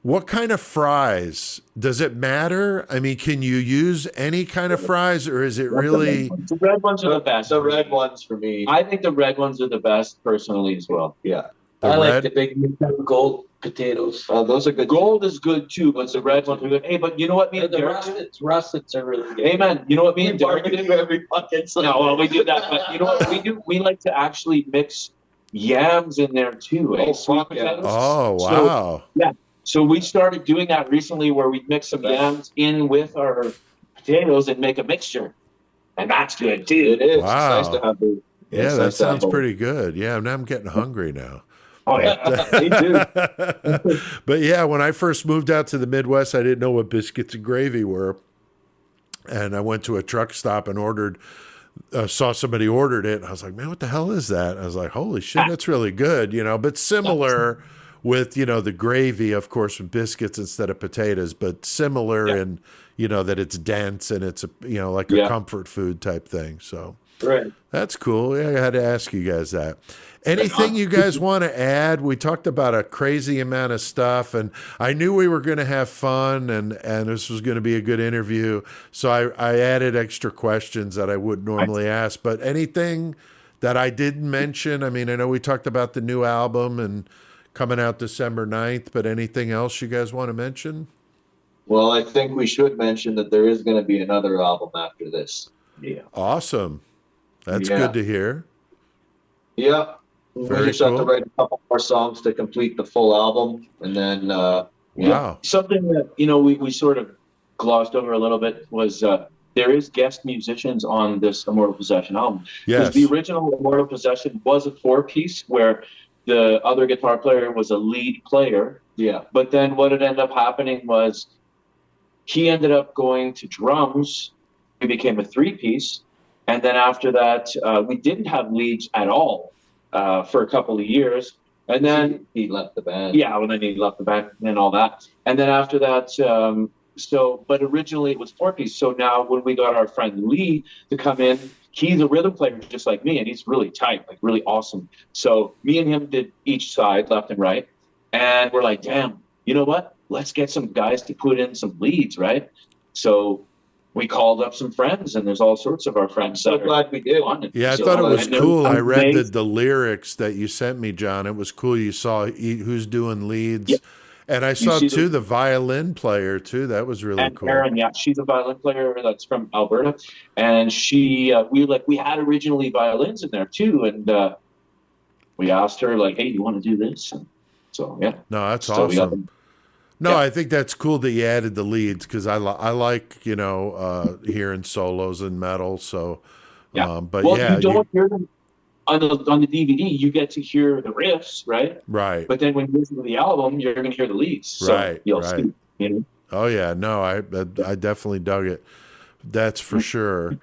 What kind of fries? Does it matter? I mean, can you use any kind of fries, or is it really? the red ones are the best. The red ones for me. I think the red ones are the best personally as well. Yeah. The I like red? the big gold potatoes. Those are good. Gold is good too, but the red ones are good. Hey, but you know what me and The Derrick did? russets are really good. Hey man, you know what me and Derrick Barbecue did? every fucking Sunday. No, well, we do that, but you know what we do? We like to actually mix yams in there too. Oh, Sweet fuck yeah. potatoes. Oh So- wow! So we started doing that recently, where we mix some yams in with our potatoes and make a mixture, and that's good too. It is. Wow. It's nice to have the. Yeah, it's that nice to have sounds both. pretty good. Yeah, now I'm getting hungry now. Oh yeah. Me too. But yeah, when I first moved out to the Midwest, I didn't know what biscuits and gravy were. And I went to a truck stop and saw somebody ordered it. And I was like, man, what the hell is that? I was like, holy shit, that's really good, but similar with, the gravy, of course, with biscuits instead of potatoes, but similar in, that it's dense and it's, like a comfort food type thing. So Right. that's cool. Yeah, I had to ask you guys that. Anything you guys want to add? We talked about a crazy amount of stuff, and I knew we were going to have fun, and this was going to be a good interview. So I added extra questions that I wouldn't normally ask. But anything that I didn't mention? I mean, I know we talked about the new album and coming out December 9th, but anything else you guys want to mention? Well, I think we should mention that there is going to be another album after this. Yeah. Awesome. That's Yeah. good to hear. Yeah. Very We just have to cool. write a couple more songs to complete the full album, and then Wow. Something that we sort of glossed over a little bit was there is guest musicians on this Immortal Possession album. Yes. The original Immortal Possession was a 4-piece where the other guitar player was a lead player. yeah, But then what had ended up happening was he ended up going to drums. We became a 3-piece. And then after that, we didn't have leads at all for a couple of years. And then, he left the band. yeah, when then he left the band and all that. And then after that, but originally it was 4-piece. So now when we got our friend Lee to come in, he's a rhythm player just like me, and he's really tight, like really awesome. So me and him did each side, left and right. And we're like, damn, you know what? Let's get some guys to put in some leads, right? So we called up some friends, and there's all sorts of our friends. So that are glad we did. on it. Yeah, I So, thought it was and they're cool. I read amazing. the lyrics that you sent me, John. It was cool. You saw who's doing leads. Yeah. And I saw, see too, the violin player, too. That was really And cool. Erin, yeah, she's a violin player that's from Alberta, and she we had originally violins in there too, and we asked her like, hey, you want to do this? And so yeah, No, that's So we got awesome. them. No, Yeah. I think that's cool that you added the leads, because I like, hearing solos and metal. So, Yeah. but well, yeah, you don't hear them on the DVD. You get to hear the riffs, right? right. But then when you listen to the album, you're going to hear the leads. So Right, You'll right. see. You know? Oh yeah, no, I definitely dug it. That's for sure.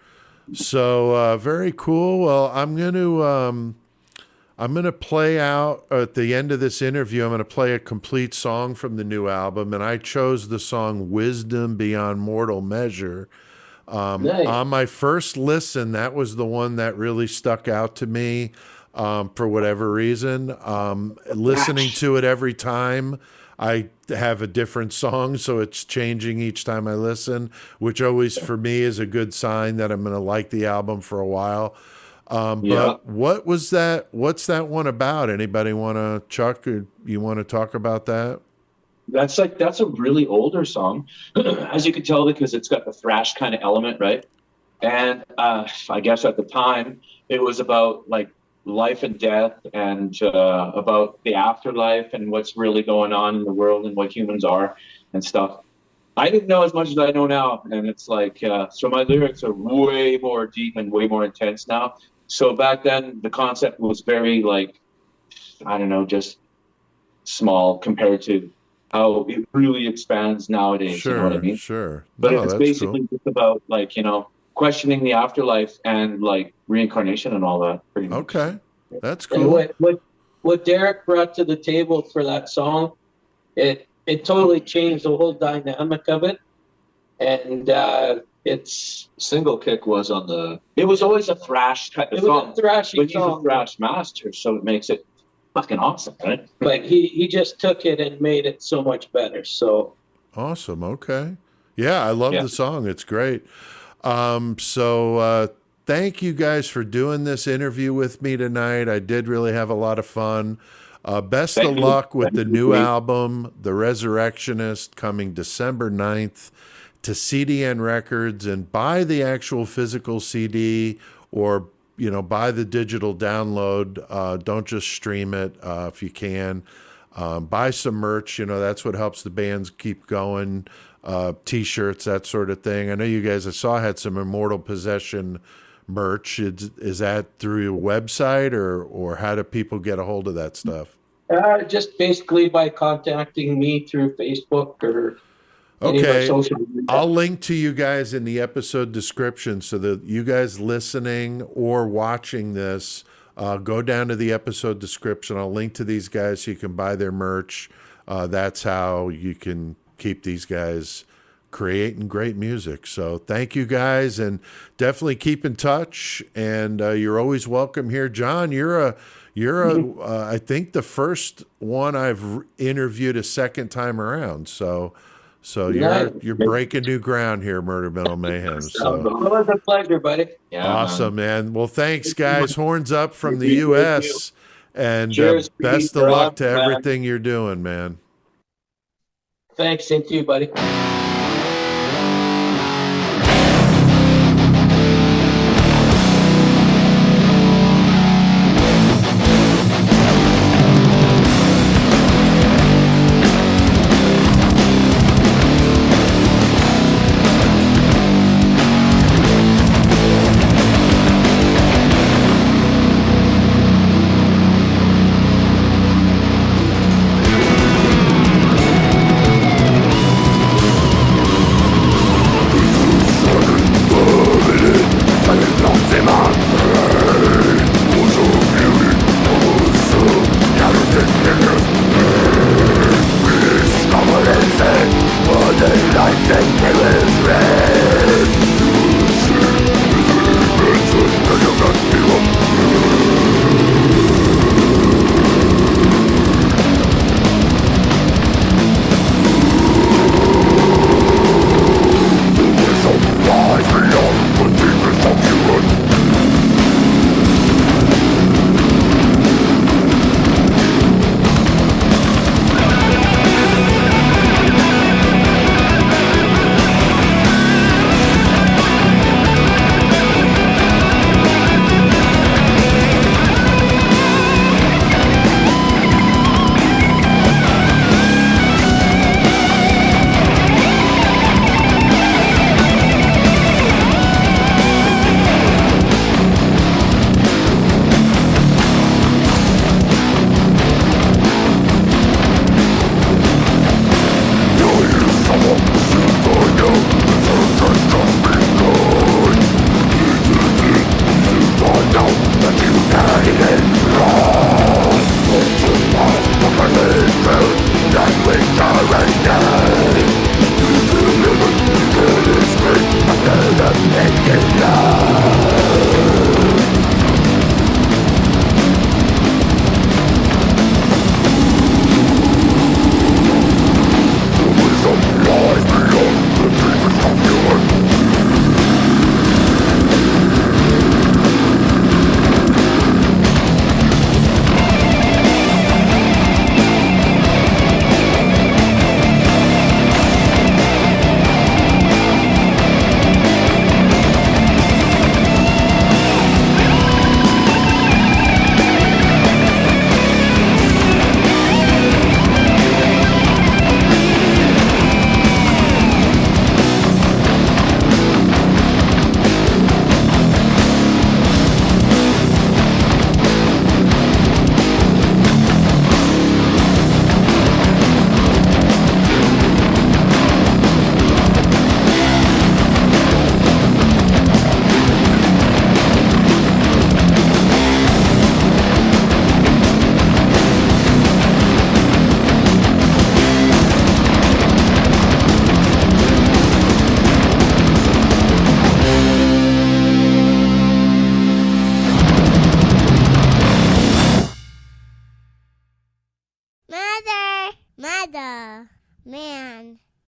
So very cool. Well, I'm gonna play out at the end of this interview. I'm gonna play a complete song from the new album, and I chose the song "Wisdom Beyond Mortal Measure." Nice. On my first listen, that was the one that really stuck out to me for whatever reason. Listening to it every time, I have a different song, so it's changing each time I listen, which always for me is a good sign that I'm going to like the album for a while. Yeah. But what was that? What's that one about? Anybody want to, Chuck, or you want to talk about that? That's a really older song, as you can tell, because it's got the thrash kind of element, right? And I guess at the time it was about like life and death, and about the afterlife and what's really going on in the world and what humans are and stuff. I didn't know as much as I know now, and it's like so my lyrics are way more deep and way more intense now. So back then the concept was very like, I don't know, just small compared to how it really expands nowadays. Sure, you know what I mean? sure. But No, it's that's basically cool. just about like, questioning the afterlife and like reincarnation and all that, pretty much. Okay, that's And cool. what Derrick brought to the table for that song, it totally changed the whole dynamic of it. And it's Single kick was on the. It was always a thrash type of it song, was a thrashy but he's a song, thrash master, so it makes it fucking awesome, right? but he just took it and made it so much better. So Awesome. Okay. Yeah, I love Yeah. the song. It's great. Thank you guys for doing this interview with me tonight. I did really have a lot of fun. Best Thank of you. luck with Thank the you, new Pete. album, The Resurrectionist, coming December 9th to CDN Records, and buy the actual physical CD, or buy the digital download. Don't just stream it if you can. Buy some merch. That's what helps the bands keep going. T-shirts, that sort of thing. I know you guys, I saw, had some Immortal Possession merch. Is that through your website, or how do people get a hold of that stuff? just basically by contacting me through Facebook or any of our Okay. social media. I'll link to you guys in the episode description, so that you guys listening or watching this, go down to the episode description. I'll link to these guys so you can buy their merch. That's how you can keep these guys creating great music. So thank you guys, and definitely keep in touch. And you're always welcome here, John. You're I think the first one I've interviewed a second time around. So Nice. you're breaking new ground here, Murder Metal Mayhem. So It was a pleasure, buddy. Yeah, awesome, man. Well, thanks, guys. Horns up from the Thank you. U.S. And Cheers, best Pete. of luck to Rob, man. everything you're doing, man. Thanks, same to you, buddy. Benzema